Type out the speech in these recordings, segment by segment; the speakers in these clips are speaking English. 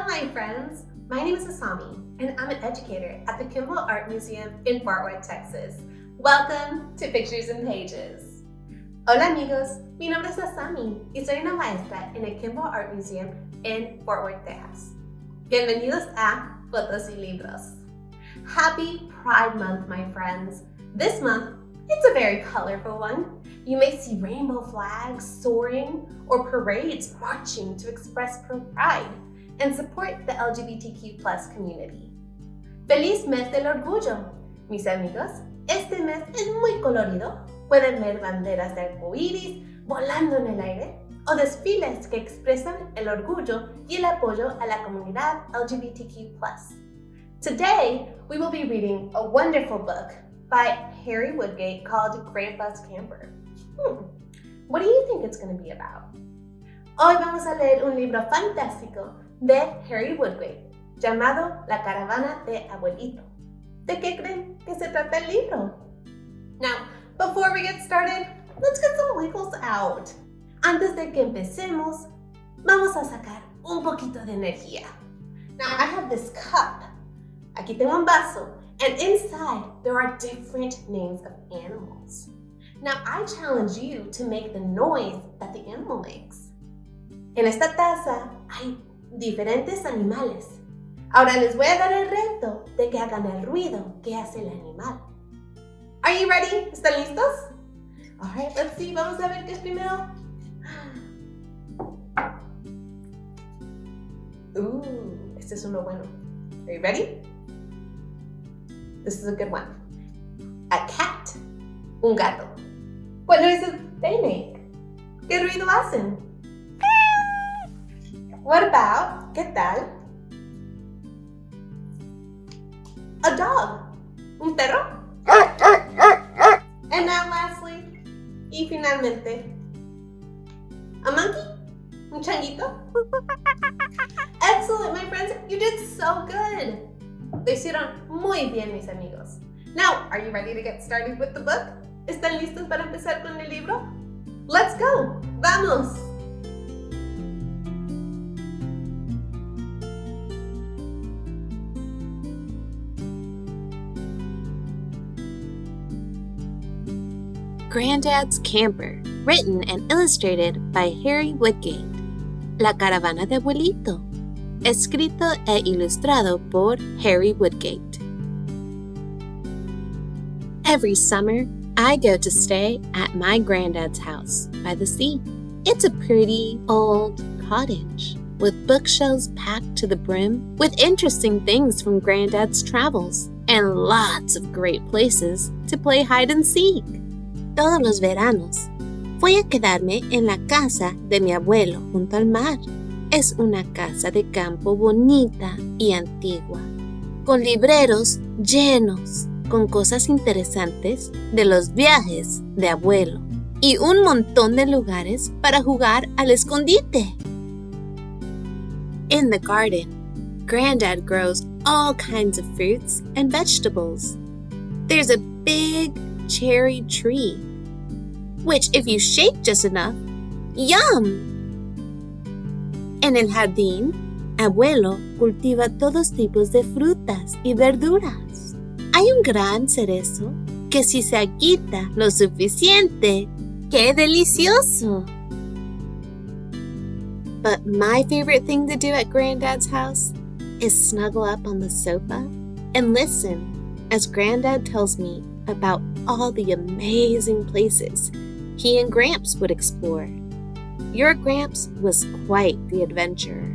my friends. My name is Asami, and I'm an educator at the Kimball Art Museum in Fort Worth, Texas. Welcome to Pictures and Pages. Hola amigos, mi nombre es Asami y soy una maestra en el Kimball Art Museum en Fort Worth, Texas. Bienvenidos a Fotos y Libros. Happy Pride Month, my friends. This month, it's a very colorful one. You may see rainbow flags soaring or parades marching to express pride and support the LGBTQ+ community. ¡Feliz mes del orgullo! Mis amigos, este mes es muy colorido. Pueden ver banderas de arcoíris volando en el aire o desfiles que expresan el orgullo y el apoyo a la comunidad LGBTQ+. Today, we will be reading a wonderful book by Harry Woodgate called Grandpa's Camper. What do you think it's going to be about? Hoy vamos a leer un libro fantástico de Harry Woodgate llamado La caravana de abuelito. ¿De qué creen que se trata el libro? Now, before we get started, let's get some wiggles out. Antes de que empecemos, vamos a sacar un poquito de energía. Now, I have this cup. Aquí tengo un vaso, and inside there are different names of animals. Now, I challenge you to make the noise that the animal makes. En esta taza hay diferentes animales. Ahora les voy a dar el reto de que hagan el ruido que hace el animal. Are you ready? ¿Están listos? All right, let's see. Vamos a ver qué es primero. Este es uno bueno. Are you ready? This is a good one. A cat. Un gato. What noises they make? ¿Qué ruido hacen? What about, ¿qué tal? A dog. Un perro. And now lastly, y finalmente, a monkey? Un changuito? Excellent, my friends. You did so good. Lo hicieron muy bien, mis amigos. Now, are you ready to get started with the book? ¿Están listos para empezar con el libro? Let's go. ¡Vamos! Grandad's Camper, written and illustrated by Harry Woodgate. La caravana de abuelito, escrito e ilustrado por Harry Woodgate. Every summer, I go to stay at my granddad's house by the sea. It's a pretty old cottage with bookshelves packed to the brim with interesting things from Granddad's travels and lots of great places to play hide and seek. Todos los veranos voy a quedarme en la casa de mi abuelo junto al mar. Es una casa de campo bonita y antigua, con libreros llenos con cosas interesantes de los viajes de abuelo y un montón de lugares para jugar al escondite. In the garden, Grandad grows all kinds of fruits and vegetables. There's a big cherry tree, which if you shake just enough, yum! En el jardín, abuelo cultiva todos tipos de frutas y verduras. Hay un gran cerezo que si se agita lo suficiente, ¡qué delicioso! But my favorite thing to do at Granddad's house is snuggle up on the sofa and listen as Grandad tells me about all the amazing places he and Gramps would explore. Your Gramps was quite the adventurer.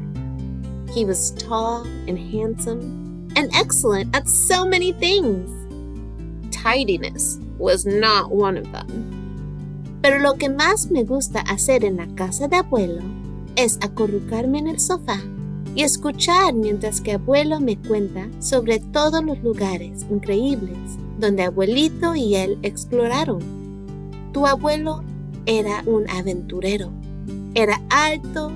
He was tall and handsome and excellent at so many things. Tidiness was not one of them. Pero lo que más me gusta hacer en la casa de abuelo es acurrucarme en el sofá y escuchar mientras que abuelo me cuenta sobre todos los lugares increíbles donde abuelito y él exploraron. Tu abuelo era un aventurero. Era alto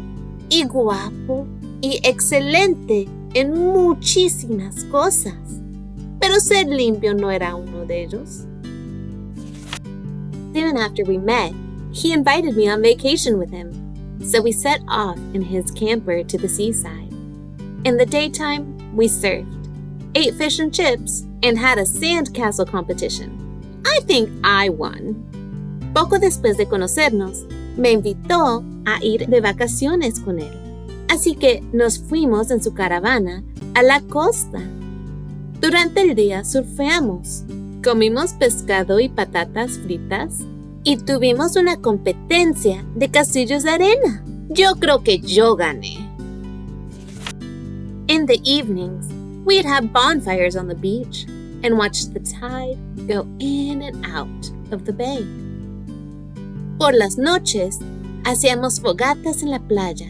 y guapo y excelente en muchísimas cosas, pero ser limpio no era uno de ellos. Soon after we met, he invited me on vacation with him, so we set off in his camper to the seaside. In the daytime, we surfed, ate fish and chips, and had a sandcastle competition. I think I won. Poco después de conocernos, me invitó a ir de vacaciones con él. Así que nos fuimos en su caravana a la costa. Durante el día surfeamos, comimos pescado y patatas fritas y tuvimos una competencia de castillos de arena. Yo creo que yo gané. In the evenings, we'd have bonfires on the beach and watch the tide go in and out of the bay. Por las noches, hacíamos fogatas en la playa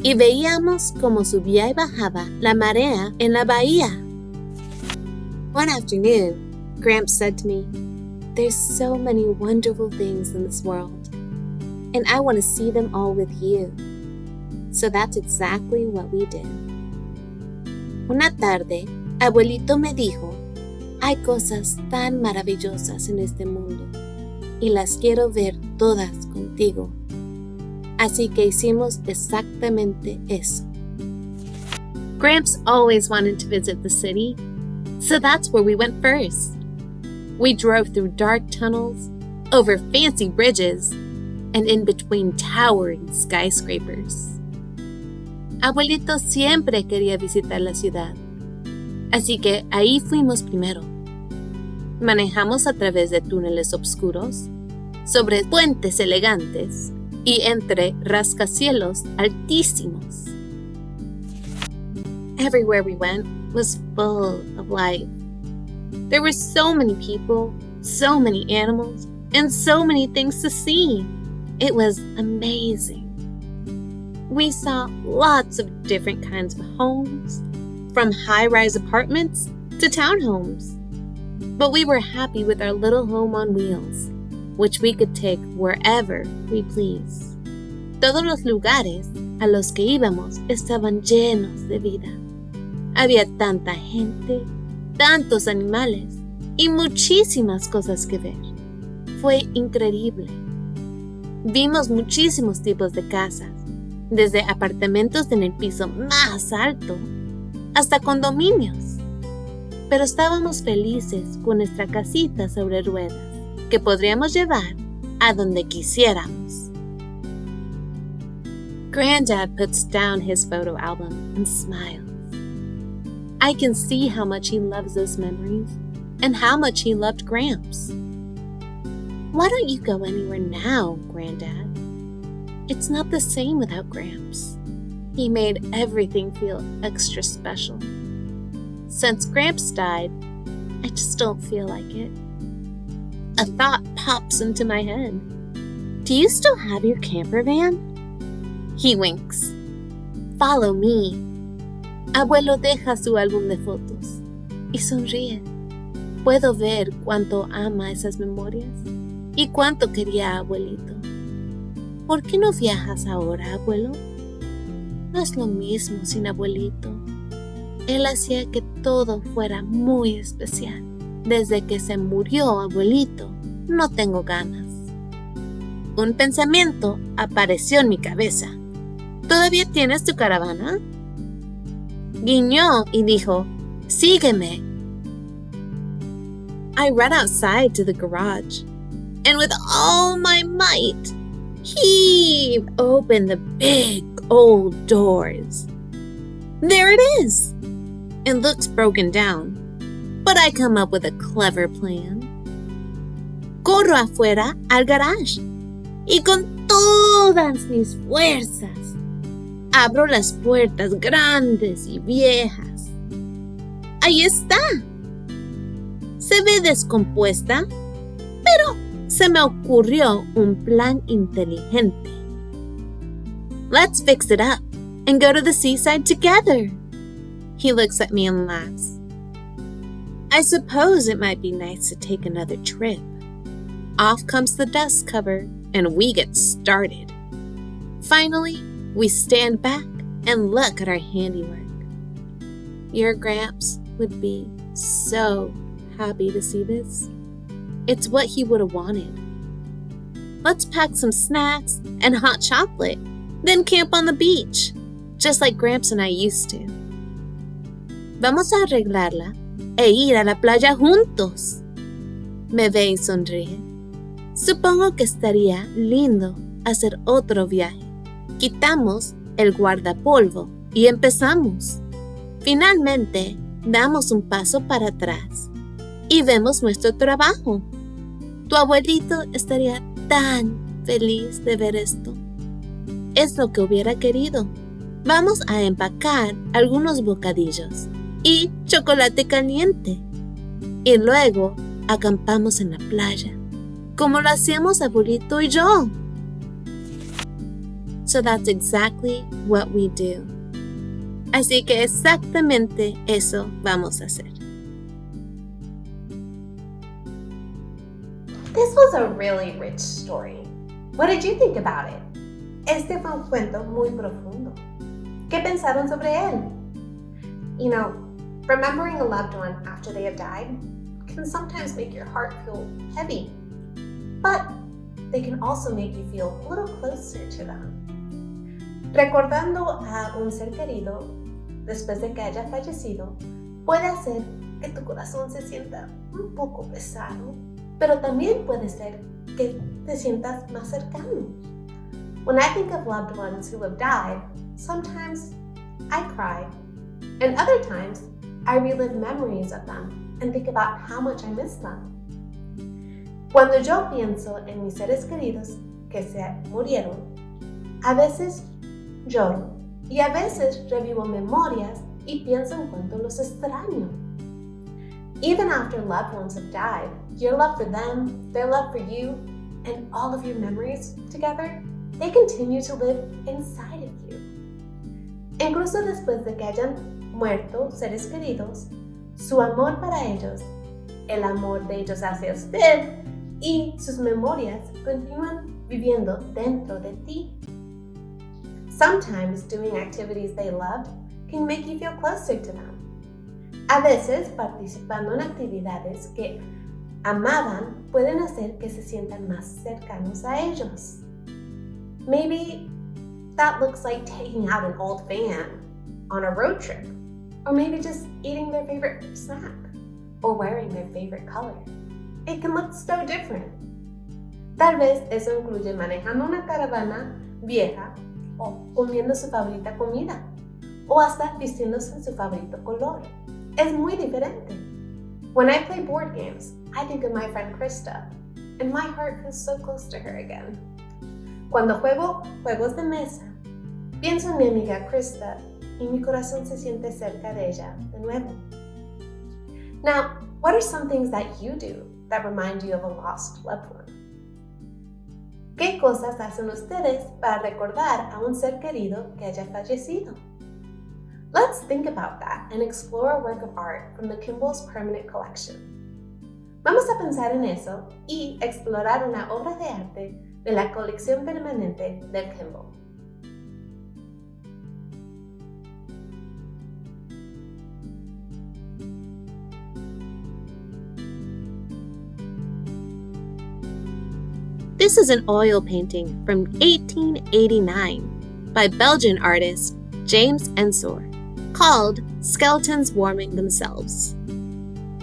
y veíamos cómo subía y bajaba la marea en la bahía. One afternoon, Gramps said to me, "There's so many wonderful things in this world, and I want to see them all with you." So that's exactly what we did. Una tarde, abuelito me dijo, "Hay cosas tan maravillosas en este mundo y las quiero ver todas contigo." Así que hicimos exactamente eso. Gramps always wanted to visit the city, so that's where we went first. We drove through dark tunnels, over fancy bridges, and in between towering skyscrapers. Abuelito siempre quería visitar la ciudad, así que ahí fuimos primero. Manejamos a través de túneles oscuros, sobre puentes elegantes y entre rascacielos altísimos. Everywhere we went was full of life. There were so many people, so many animals, and so many things to see. It was amazing. We saw lots of different kinds of homes, from high-rise apartments to townhomes. But we were happy with our little home on wheels, which we could take wherever we please. Todos los lugares a los que íbamos estaban llenos de vida. Había tanta gente, tantos animales y muchísimas cosas que ver. Fue increíble. Vimos muchísimos tipos de casas, desde apartamentos en el piso más alto hasta condominios. Pero estábamos felices con nuestra casita sobre ruedas, que podríamos llevar a donde quisiéramos. Grandad puts down his photo album and smiles. I can see how much he loves those memories and how much he loved Gramps. Why don't you go anywhere now, Grandad? It's not the same without Gramps. He made everything feel extra special. Since Gramps died, I just don't feel like it. A thought pops into my head. Do you still have your camper van? He winks. Follow me. Abuelo deja su álbum de fotos y sonríe. Puedo ver cuánto ama esas memorias y cuánto quería a abuelito. ¿Por qué no viajas ahora, abuelo? No es lo mismo sin abuelito. Él hacía que todo fuera muy especial. Desde que se murió abuelito, no tengo ganas. Un pensamiento apareció en mi cabeza. ¿Todavía tienes tu caravana? Guiñó y dijo, sígueme. I ran outside to the garage, and with all my might, heaved open the big old doors. There it is! It looks broken down, but I come up with a clever plan. Corro afuera al garage, y con todas mis fuerzas, abro las puertas grandes y viejas. ¡Ahí está! Se ve descompuesta, pero se me ocurrió un plan inteligente. Let's fix it up and go to the seaside together. He looks at me and laughs. I suppose it might be nice to take another trip. Off comes the dust cover, and we get started. Finally, we stand back and look at our handiwork. Your Gramps would be so happy to see this. It's what he would have wanted. Let's pack some snacks and hot chocolate, then camp on the beach, just like Gramps and I used to. Vamos a arreglarla e ir a la playa juntos. Me ve y sonríe. Supongo que estaría lindo hacer otro viaje. Quitamos el guardapolvo y empezamos. Finalmente, damos un paso para atrás y vemos nuestro trabajo. Tu abuelito estaría tan feliz de ver esto. Es lo que hubiera querido. Vamos a empacar algunos bocadillos y chocolate caliente. Y luego acampamos en la playa, como lo hacíamos abuelito y yo. So that's exactly what we do. Así que exactamente eso vamos a hacer. This was a really rich story. What did you think about it? Este fue un cuento muy profundo. ¿Qué pensaron sobre él? You know, remembering a loved one after they have died can sometimes make your heart feel heavy, but they can also make you feel a little closer to them. Recordando a un ser querido después de que haya fallecido puede hacer que tu corazón se sienta un poco pesado, pero también puede ser que te sientas más cercano. When I think of loved ones who have died, sometimes I cry, and other times I relive memories of them and think about how much I miss them. Cuando yo pienso en mis seres queridos que se murieron, a veces lloro y a veces revivo memorias y pienso en cuánto los extraño. Even after loved ones have died, your love for them, their love for you, and all of your memories together, they continue to live inside of you. Incluso después de que hayan muerto seres queridos, su amor para ellos, el amor de ellos hacia usted y sus memorias continúan viviendo dentro de ti. Sometimes doing activities they loved can make you feel closer to them. A veces, participando en actividades que amaban pueden hacer que se sientan más cercanos a ellos. Maybe that looks like taking out an old fan on a road trip, or maybe just eating their favorite snack, or wearing their favorite color. It can look so different. Tal vez eso incluye manejando una caravana vieja, o comiendo su favorita comida, o hasta vistiéndose en su favorito color. Es muy diferente. When I play board games, I think of my friend Krista, and my heart feels so close to her again. Cuando juego juegos de mesa, pienso en mi amiga Krista y mi corazón se siente cerca de ella de nuevo. Now, what are some things that you do that remind you of a lost loved one? ¿Qué cosas hacen ustedes para recordar a un ser querido que haya fallecido? Let's think about that and explore a work of art from the Kimball's permanent collection. Vamos a pensar en eso y explorar una obra de arte de la colección permanente del Kimball. This is an oil painting from 1889 by Belgian artist James Ensor, called Skeletons Warming Themselves.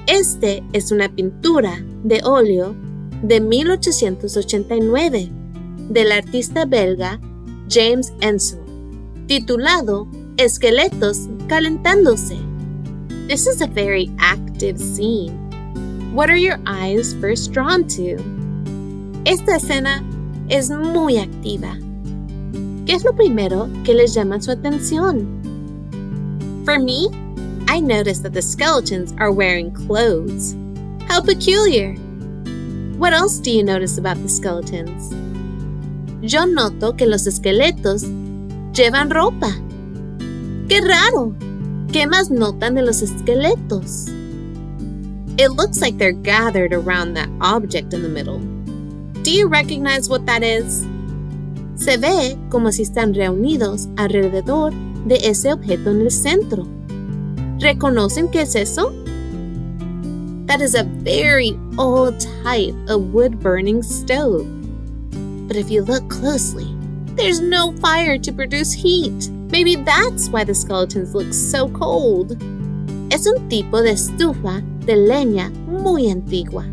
Este es una pintura de óleo de 1889 del artista belga James Ensor, titulado Esqueletos calentándose. This is a very active scene. What are your eyes first drawn to? Esta escena es muy activa. ¿Qué es lo primero que les llama su atención? For me, I noticed that the skeletons are wearing clothes. How peculiar! What else do you notice about the skeletons? Yo noto que los esqueletos llevan ropa. ¡Qué raro! ¿Qué más notan de los esqueletos? It looks like they're gathered around that object in the middle. Do you recognize what that is? Se ve como si están reunidos alrededor de ese objeto en el centro. ¿Reconocen qué es eso? That is a very old type of wood-burning stove. But if you look closely, there's no fire to produce heat. Maybe that's why the skeletons look so cold. Es un tipo de estufa de leña muy antigua.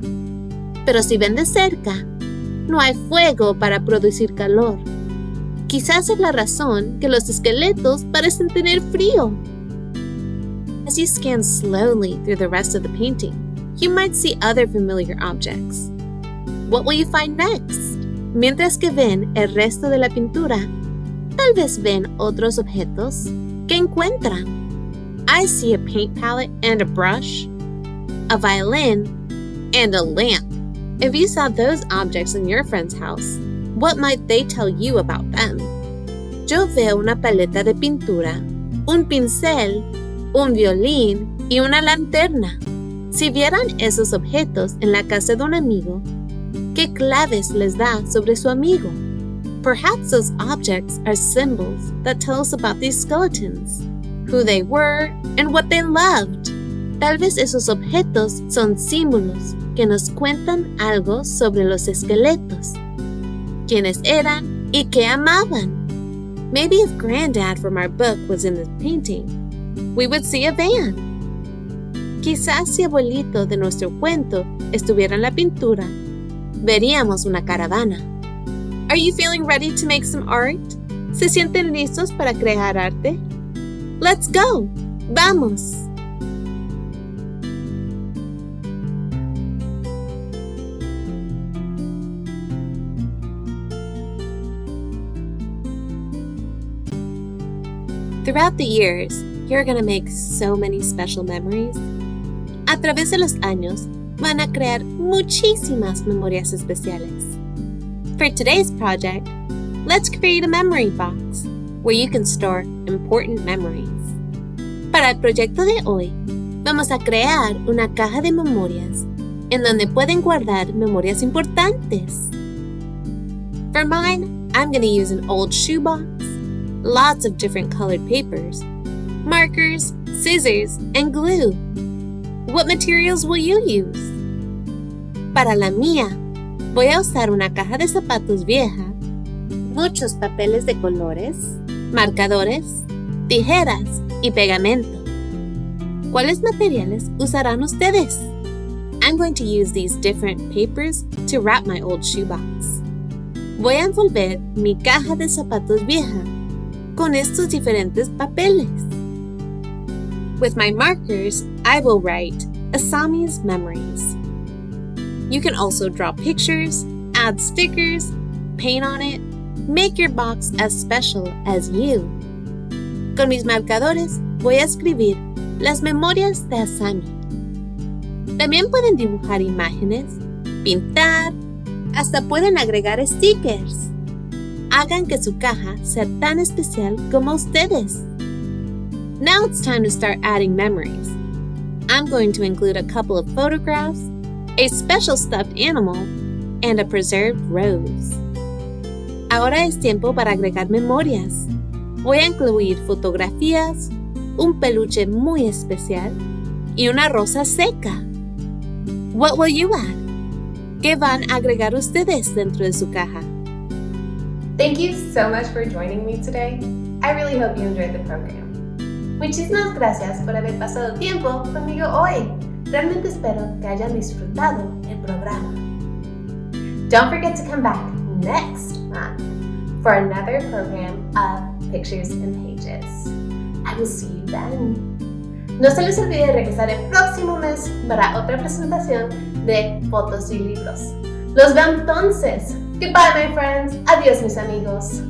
Pero si ven de cerca, no hay fuego para producir calor. Quizás es la razón que los esqueletos parecen tener frío. As you scan slowly through the rest of the painting, you might see other familiar objects. What will you find next? Mientras que ven el resto de la pintura, tal vez ven otros objetos que encuentran. I see a paint palette and a brush, a violin, and a lamp. If you saw those objects in your friend's house, what might they tell you about them? Yo veo una paleta de pintura, un pincel, un violín y una lanterna. Si vieran esos objetos en la casa de un amigo, ¿qué claves les da sobre su amigo? Perhaps those objects are symbols that tell us about these skeletons, who they were and what they loved. Tal vez esos objetos son símbolos que nos cuentan algo sobre los esqueletos, quiénes eran y qué amaban. Maybe if Grandad from our book was in this painting, we would see a van. Quizás si abuelito de nuestro cuento estuviera en la pintura, veríamos una caravana. Are you feeling ready to make some art? ¿Se sienten listos para crear arte? Let's go! ¡Vamos! Throughout the years, you're gonna make so many special memories. A través de los años, van a crear muchísimas memorias especiales. For today's project, let's create a memory box where you can store important memories. Para el proyecto de hoy, vamos a crear una caja de memorias en donde pueden guardar memorias importantes. For mine, I'm going to use an old shoebox, lots of different colored papers, markers, scissors, and glue. What materials will you use? Para la mía, voy a usar una caja de zapatos vieja, muchos papeles de colores, marcadores, tijeras y pegamento. ¿Cuáles materiales usarán ustedes? I'm going to use these different papers to wrap my old shoebox. Voy a envolver mi caja de zapatos vieja con estos diferentes papeles. With my markers, I will write Asami's memories. You can also draw pictures, add stickers, paint on it, make your box as special as you. Con mis marcadores voy a escribir las memorias de Asami. También pueden dibujar imágenes, pintar, hasta pueden agregar stickers. Hagan que su caja sea tan especial como ustedes. Now it's time to start adding memories. I'm going to include a couple of photographs, a special stuffed animal, and a preserved rose. Ahora es tiempo para agregar memorias. Voy a incluir fotografías, un peluche muy especial y una rosa seca. What will you add? ¿Qué van a agregar ustedes dentro de su caja? Thank you so much for joining me today. I really hope you enjoyed the program. Muchísimas gracias por haber pasado tiempo conmigo hoy. Realmente espero que hayan disfrutado el programa. Don't forget to come back next month for another program of Pictures and Pages. I will see you then. No se les olvide regresar el próximo mes para otra presentación de fotos y libros. Los veo entonces. Goodbye, my friends. Adiós, mis amigos.